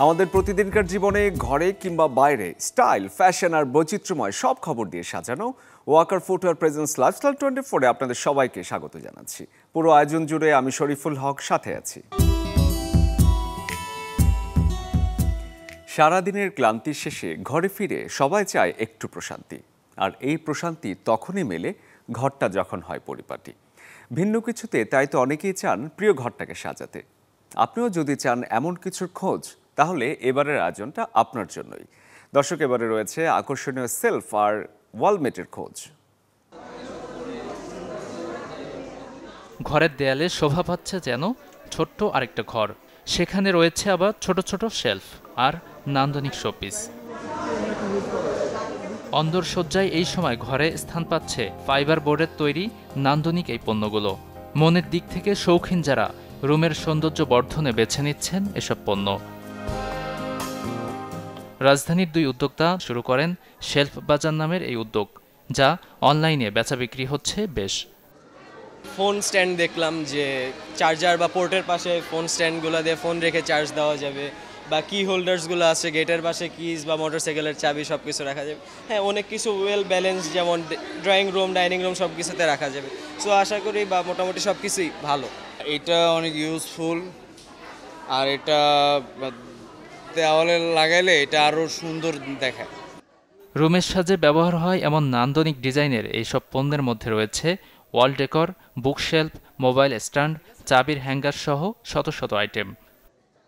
আমাদের প্রতিদিনকার জীবনে ঘরে কিংবা বাইরে স্টাইল, ফ্যাশন আর বৈচিত্র্যময় সব খবর দিয়ে সাজানো ওয়াকার ফুটওয়্যার প্রেজেন্স লাইফস্টাইল 24-এ আপনাদের সবাইকে স্বাগত জানাচ্ছি। পুরো আয়োজন জুড়ে আমি শরীফুল হক সাথে আছি। সারাদিনের ক্লান্তির শেষে ঘরে ফিরে সবাই চায় একটু প্রশান্তি, আর এই প্রশান্তি তখনই মেলে ঘরটা যখন হয় পরিপাটি। ভিন্ন কিছুতে তাই তো অনেকেই চান প্রিয় ঘরটাকে সাজাতে। আপনিও যদি চান এমন কিছুর খোঁজ, তাহলে এবারের আয়োজনটা আপনার জন্যই। দর্শক, এবারে রয়েছে আকর্ষণীয় সেলফ আর ওয়ালমেটের খোঁজ। ঘরের দেয়ালে শোভা পাচ্ছে যেন ছোট্ট আরেকটা ঘর। সেখানে রয়েছে আবার ছোট ছোট শেলফ আর নান্দনিক শোপিস। অন্দরসজ্জায় এই সময় ঘরে স্থান পাচ্ছে ফাইবার বোর্ডের তৈরি নান্দনিক এই পণ্যগুলো। মনের দিক থেকে শৌখিন যারা রুমের সৌন্দর্য বর্ধনে বেছে নিচ্ছেন এসব পণ্য। রাজধানীর দুই উদ্যোক্তা শুরু করেন শেলফ বাজার নামের এই উদ্যোগ, যা অনলাইনে বেচা বিক্রি হচ্ছে বেশ। ফোন স্ট্যান্ড দেখলাম যে চার্জার বা পোর্টের পাশে ফোন স্ট্যান্ডগুলো দিয়ে ফোন রেখে চার্জ দেওয়া যাবে, বা কি হোল্ডার্সগুলো আছে গেটের পাশে কিজ বা মোটরসাইকেলের চাবি সব কিছু রাখা যাবে। হ্যাঁ, অনেক কিছু ওয়েল ব্যালেন্স, যেমন ড্রয়িং রুম, ডাইনিং রুম সব কিছুতে রাখা যাবে। সো আশা করি বা মোটামুটি সব কিছুই ভালো। এটা অনেক ইউজফুল, আর এটা দেওয়ালে লাগাইলে এটা আরও সুন্দর দেখায়। রুমের সাজে ব্যবহার হয় এমন নান্দনিক ডিজাইনের এইসব পণ্যের মধ্যে রয়েছে ওয়াল ডেকর, বুকশেলফ, মোবাইল স্ট্যান্ড, চাবির হ্যাঙ্গার সহ শত শত আইটেম।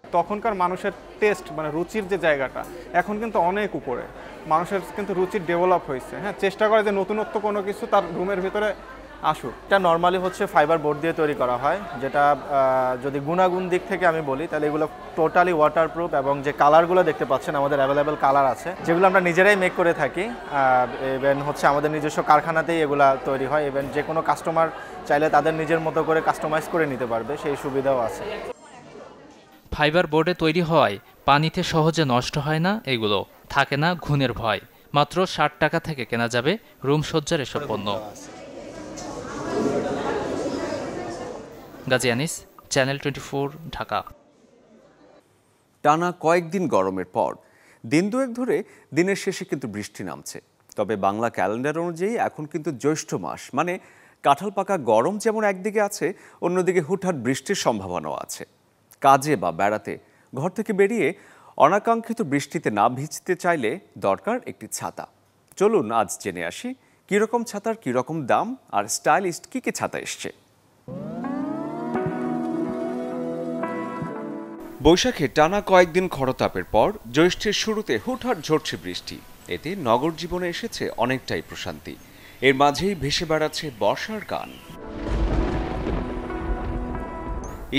তখনকার মানুষের টেস্ট মানে রুচির যে জায়গাটা এখন কিন্তু অনেক উপরে। মানুষের কিন্তু রুচি ডেভেলপ হয়েছে। হ্যাঁ, চেষ্টা করে যে নতুনত্ব কোনো কিছু তার রুমের ভিতরে আসুক। এটা নর্মালি হচ্ছে ফাইবার বোর্ড দিয়ে তৈরি করা হয়, যেটা যদি গুণাগুণ দিক থেকে আমি বলি তাহলে এগুলো টোটালি ওয়াটারপ্রুফ, এবং যে কালারগুলো দেখতে পাচ্ছেন আমাদের অ্যাভেলেবেল কালার আছে, যেগুলো আমরা নিজেরাই মেক করে থাকি। ইভেন হচ্ছে আমাদের নিজস্ব কারখানাতেই এগুলা তৈরি হয়। ইভেন যে কোনো কাস্টমার চাইলে তাদের নিজের মতো করে কাস্টমাইজ করে নিতে পারবে, সেই সুবিধাও আছে। ফাইবার বোর্ডে তৈরি হওয়ায় পানিতে সহজে নষ্ট হয় না এগুলো, থাকে না ঘুণের ভয়। মাত্র 60 টাকা থেকে কেনা যাবে রুম সজ্জার এসব পণ্য। গাজী আনিস, চ্যানেল 24, ঢাকা। টানা কয়েকদিন গরমের পর দিন দুয়েক ধরে দিনের শেষে কিন্তু বৃষ্টি নামছে। তবে বাংলা ক্যালেন্ডার অনুযায়ী এখন কিন্তু জ্যৈষ্ঠ মাস, মানে কাঁঠাল পাকা গরম যেমন একদিকে আছে, অন্যদিকে হুটহাট বৃষ্টির সম্ভাবনাও আছে। কাজে বা বেড়াতে ঘর থেকে বেরিয়ে অনাকাঙ্ক্ষিত বৃষ্টিতে না ভিজতে চাইলে দরকার একটি ছাতা। চলুন আজ জেনে আসি কীরকম ছাতার কীরকম দাম, আর স্টাইলিস্ট কী কী ছাতা এসছে। বৈশাখে টানা কয়েকদিন খরতাপের পর জ্যৈষ্ঠের শুরুতে হুটহাট ঝরছে বৃষ্টি। এতে নগর জীবনে এসেছে অনেকটাই প্রশান্তি। এর মাঝেই ভেসে বেড়াচ্ছে বর্ষার গান।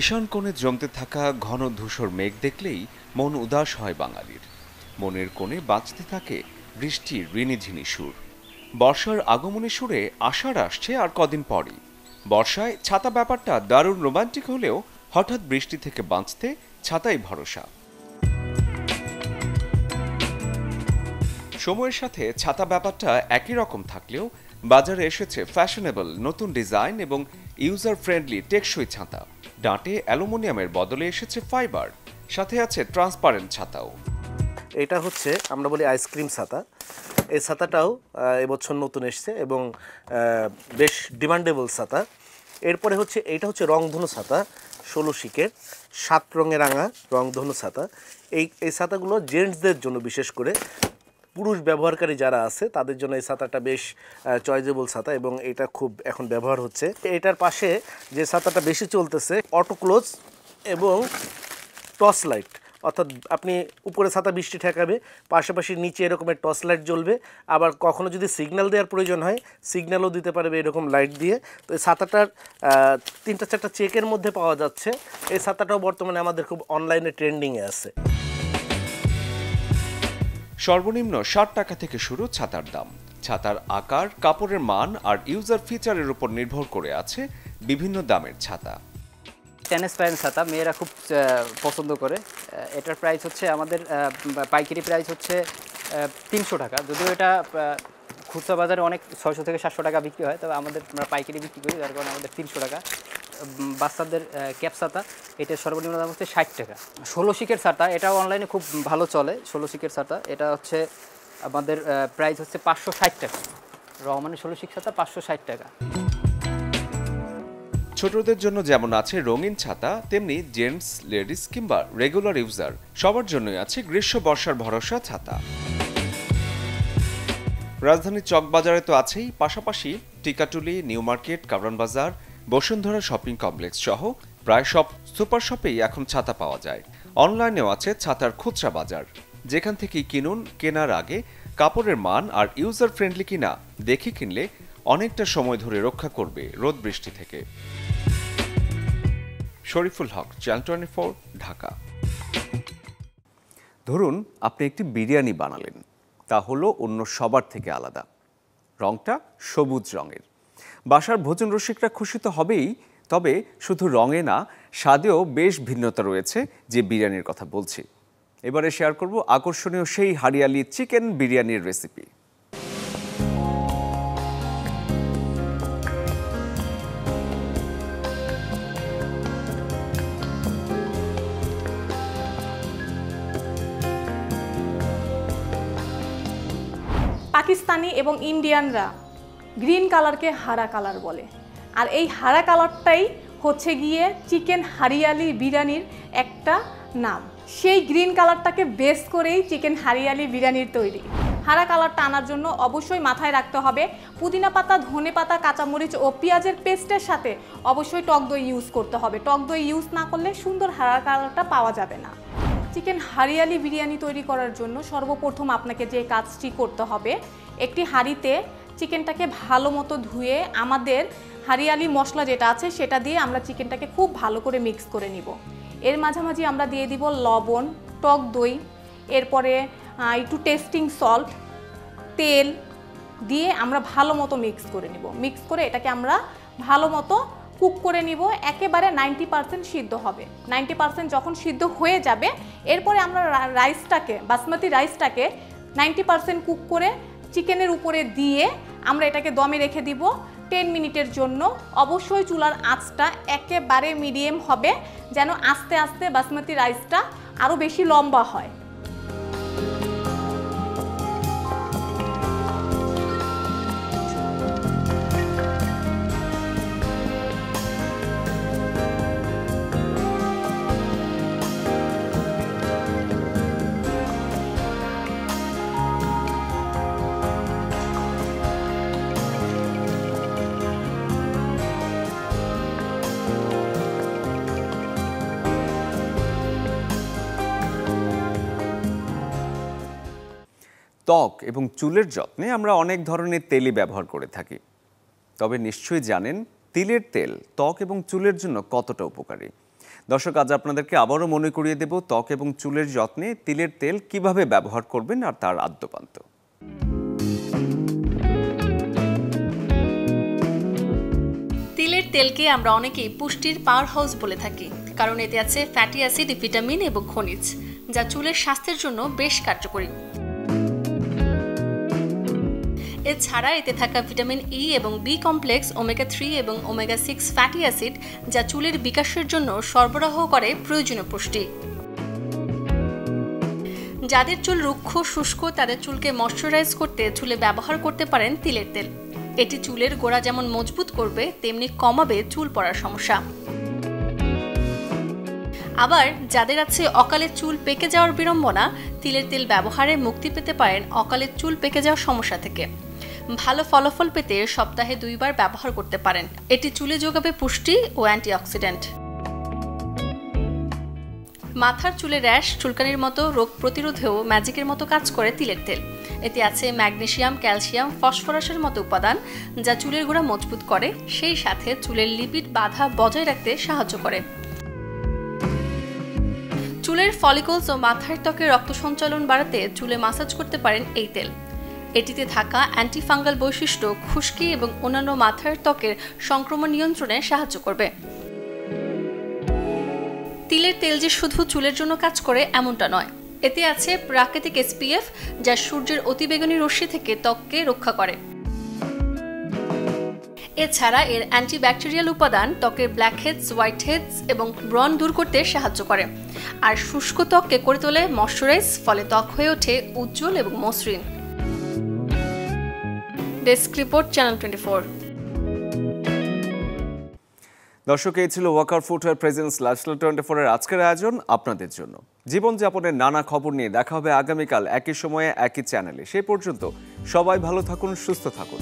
ঈশান কোণে জমতে থাকা ঘন ধূসর মেঘ দেখলেই মন উদাস হয় বাঙালির। মনের কোণে বাজতে থাকে বৃষ্টির ঋণিঝিনি সুর। বর্ষার আগমনী সুরে আষাঢ় আসছে আর কদিন পরই। বর্ষায় ছাতা ব্যাপারটা দারুণ রোমান্টিক হলেও হঠাৎ বৃষ্টি থেকে বাঁচতে ছাতাই ভরসা। সময়ের সাথে ছাতা ব্যাপারটা একই রকম থাকলেও বাজারে এসেছে ফ্যাশনেবল নতুন ডিজাইন এবং ইউজার ফ্রেন্ডলি টেকসই ছাতা। ডাঁটে অ্যালুমিনিয়ামের বদলে এসেছে ফাইবার, সাথে আছে ট্রান্সপারেন্ট ছাতাও। এটা হচ্ছে আমরা বলি আইসক্রিম ছাতা। এই ছাতাটাও এবছর নতুন এসছে এবং বেশ ডিমান্ডেবল ছাতা। এরপরে হচ্ছে এইটা হচ্ছে রংধনু ছাতা, 16 শিকের 7 রঙে রাঙা রংধনু ছাতা। এই ছাতাগুলো জেন্টসদের জন্য, বিশেষ করে পুরুষ ব্যবহারকারী যারা আছে তাদের জন্য এই ছাতাটা বেশ চয়েজেবল ছাতা, এবং এটা খুব এখন ব্যবহার হচ্ছে। এটার পাশে যে ছাতাটা বেশি চলতেছে অটো ক্লোজ এবং টর্চ লাইট, অর্থাৎ আপনি উপরে ছাতা বৃষ্টি ঠেকাবে, পাশাপাশি নিচে এরকমের টর্চ লাইট জ্বলবে। আবার কখনো যদি সিগন্যাল দেওয়ার প্রয়োজন হয় সিগন্যালও দিতে পারবে এরকম লাইট দিয়ে। তো এই ছাতাটার 3-4টা চেকের মধ্যে পাওয়া যাচ্ছে। এই ছাতাটাও বর্তমানে আমাদের খুব অনলাইনে ট্রেন্ডিংয়ে আছে। সর্বনিম্ন 60 টাকা থেকে শুরু ছাতার দাম। ছাতার আকার, কাপড়ের মান আর ইউজার ফিচারের উপর নির্ভর করে আছে বিভিন্ন দামের ছাতা। ট্রান্সপারেন্ট ছাতা মেয়েরা খুব পছন্দ করে। এটার প্রাইস হচ্ছে আমাদের পাইকারি প্রাইস হচ্ছে 300 টাকা, যদিও এটা খুচরা বাজারে অনেক 600 থেকে 700 টাকা বিক্রি হয়, তবে আমরা পাইকারি বিক্রি করি, যার কারণে আমাদের 300 টাকা। বাচ্চাদের ক্যাপ ছাতা, এটার সর্বনিম্ন দাম হচ্ছে 60 টাকা। 16 শিকের ছাতা, এটাও অনলাইনে খুব ভালো চলে। 16 শিকের ছাতা, এটা হচ্ছে আমাদের প্রাইস হচ্ছে 560 টাকা। মানে 16 শিক ছাতা 560 টাকা। ছোটদের জন্য যেমন আছে রঙিন ছাতা, তেমনি জেন্টস, লেডিস কিংবা রেগুলার ইউজার সবার জন্যই আছে গ্রীষ্ম বর্ষার ভরসা ছাতা। রাজধানীর চকবাজারে তো আছেই, পাশাপাশি টিকাটুলি, নিউ মার্কেট, কারওয়ান বাজার, বসুন্ধরা শপিং কমপ্লেক্স সহ প্রায় সব সুপার শপেই এখন ছাতা পাওয়া যায়। অনলাইনেও আছে ছাতার খুচরা বাজার, যেখান থেকেই কিনুন। কেনার আগে কাপড়ের মান আর ইউজার ফ্রেন্ডলি কিনা দেখে কিনলে অনেকটা সময় ধরে রক্ষা করবে রোদ বৃষ্টি থেকে। শরীফুল হক, চ্যানেল 24, ঢাকা। ধরুন আপনি একটি বিরিয়ানি বানালেন, তা হলো অন্য সবার থেকে আলাদা। রংটা সবুজ রঙের। বাসার ভোজন রসিকরা খুশি তো হবেই, তবে শুধু রঙে না, স্বাদেও বেশ ভিন্নতা রয়েছে যে বিরিয়ানির কথা বলছি। এবারে শেয়ার করব আকর্ষণীয় সেই হারিয়ালি চিকেন বিরিয়ানির রেসিপি। পাকিস্তানি এবং ইন্ডিয়ানরা গ্রিন কালারকে হারা কালার বলে, আর এই হারা কালারটাই হচ্ছে গিয়ে চিকেন হারিয়ালি বিরিয়ানির একটা নাম। সেই গ্রিন কালারটাকে বেস করেই চিকেন হারিয়ালি বিরিয়ানির তৈরি। হারা কালারটা আনার জন্য অবশ্যই মাথায় রাখতে হবে পুদিনা পাতা, ধনে পাতা, কাঁচামরিচ ও পেঁয়াজের পেস্টের সাথে অবশ্যই টক দই ইউজ করতে হবে। টক দই ইউজ না করলে সুন্দর হারা কালারটা পাওয়া যাবে না। চিকেন হারিয়ালি বিরিয়ানি তৈরি করার জন্য সর্বপ্রথম আপনাকে যে কাজটি করতে হবে, একটি হাঁড়িতে চিকেনটাকে ভালো মতো ধুয়ে আমাদের হারিয়ালি মশলা যেটা আছে সেটা দিয়ে আমরা চিকেনটাকে খুব ভালো করে মিক্স করে নিব। এর মাঝামাঝি আমরা দিয়ে দিব লবণ, টক দই, এরপরে একটু টেস্টিং সল্ট, তেল দিয়ে আমরা ভালো মতো মিক্স করে নিব। মিক্স করে এটাকে আমরা ভালো মতো কুক করে নিব। একেবারে 90% সিদ্ধ হবে। 90% যখন সিদ্ধ হয়ে যাবে, এরপরে আমরা রাইসটাকে, বাসমতি রাইসটাকে 90% কুক করে চিকেনের উপরে দিয়ে আমরা এটাকে দমে রেখে দিব 10 মিনিটের জন্য। অবশ্যই চুলার আঁচটা একেবারে মিডিয়াম হবে, যেন আস্তে আস্তে বাসমতি রাইসটা আরও বেশি লম্বা হয়। ত্বক এবং চুলের যত্নে আমরা অনেক ধরনের তেলই ব্যবহার করে থাকি, তবে নিশ্চয়ই জানেন তিলের তেল ত্বক এবং চুলের জন্য কতটা উপকারী। দর্শক, আজ আপনাদেরকে আবারও মনে করিয়ে দেব ত্বক এবং চুলের যত্নে তিলের তেল কিভাবে ব্যবহার করবেন আর তার আদ্যপান্ত। তিলের তেলকে আমরা অনেকেই পুষ্টির পাওয়ার হাউস বলে থাকি, কারণ এতে আছে ফ্যাটি অ্যাসিড, ভিটামিন এবং খনিজ, যা চুলের স্বাস্থ্যের জন্য বেশ কার্যকরী। এছাড়া এতে থাকা ভিটামিন ই এবং বি কমপ্লেক্স, ওমেগা 3 এবং ওমেগা 6 ফ্যাটি অ্যাসিড, যা চুলের বিকাশের জন্য সরবরাহ করে প্রয়োজনীয় পুষ্টি। যাদের চুল রুক্ষ শুষ্ক, তাদের চুলকে ময়শ্চারাইজ করতে চুলে ব্যবহার করতে পারেন তিলের তেল। এটি চুলের গোড়া যেমন মজবুত করবে, তেমনি কমাবে চুল পড়ার সমস্যা। আবার যাদের আছে অকালে চুল পেকে যাওয়ার বিড়ম্বনা, তিলের তেল ব্যবহারে মুক্তি পেতে পারেন অকালে চুল পেকে যাওয়ার সমস্যা থেকে। ভালো ফলাফল পেতে সপ্তাহে 2 বার ব্যবহার করতে পারেন। এটি চুলে যোগাবে পুষ্টি ও অ্যান্টিঅক্সিডেন্ট। মাথার চুলে র্যাশ, চুলকানির মতো রোগ প্রতিরোধেও ম্যাজিকের মতো কাজ করে তিলের তেল। এতে আছে ম্যাগনেসিয়াম, ক্যালসিয়াম, ফসফরাসের মতো উপাদান, যা চুলের গোড়া মজবুত করে, সেই সাথে চুলের লিপিড বাধা বজায় রাখতে সাহায্য করে। চুলের ফলিকলস ও মাথার ত্বকে রক্ত সঞ্চালন বাড়াতে চুলে মাসাজ করতে পারেন এই তেল। এটিতে থাকা অ্যান্টিফাঙ্গাল বৈশিষ্ট্য খুশকি এবং অন্যান্য মাথার ত্বকের সংক্রমণ নিয়ন্ত্রণে সাহায্য করবে। তিলের তেল যে শুধু চুলের জন্য কাজ করে এমনটা নয়, এতে আছে প্রাকৃতিক SPF, যা সূর্যের অতিবেগুনি রশ্মি থেকে ত্বককে রক্ষা করে। এছাড়া এর অ্যান্টিব্যাকটেরিয়াল উপাদান ত্বকের ব্ল্যাক হেডস, হোয়াইট হেডস এবং ব্রণ দূর করতে সাহায্য করে, আর শুষ্ক ত্বককে করে তোলে ময়শ্চারাইজ, ফলে ত্বক হয়ে ওঠে উজ্জ্বল এবং মসৃণ। Desk report, channel 24। দর্শক, এই ছিল ওয়াকার ফুটওয়্যার প্রেজেন্স লাইফস্টাইল 24 এর আজকের আয়োজন আপনাদের জন্য। জীবনযাপনের নানা খবর নিয়ে দেখা হবে আগামীকাল একই সময়ে একই চ্যানেলে। সেই পর্যন্ত সবাই ভালো থাকুন, সুস্থ থাকুন।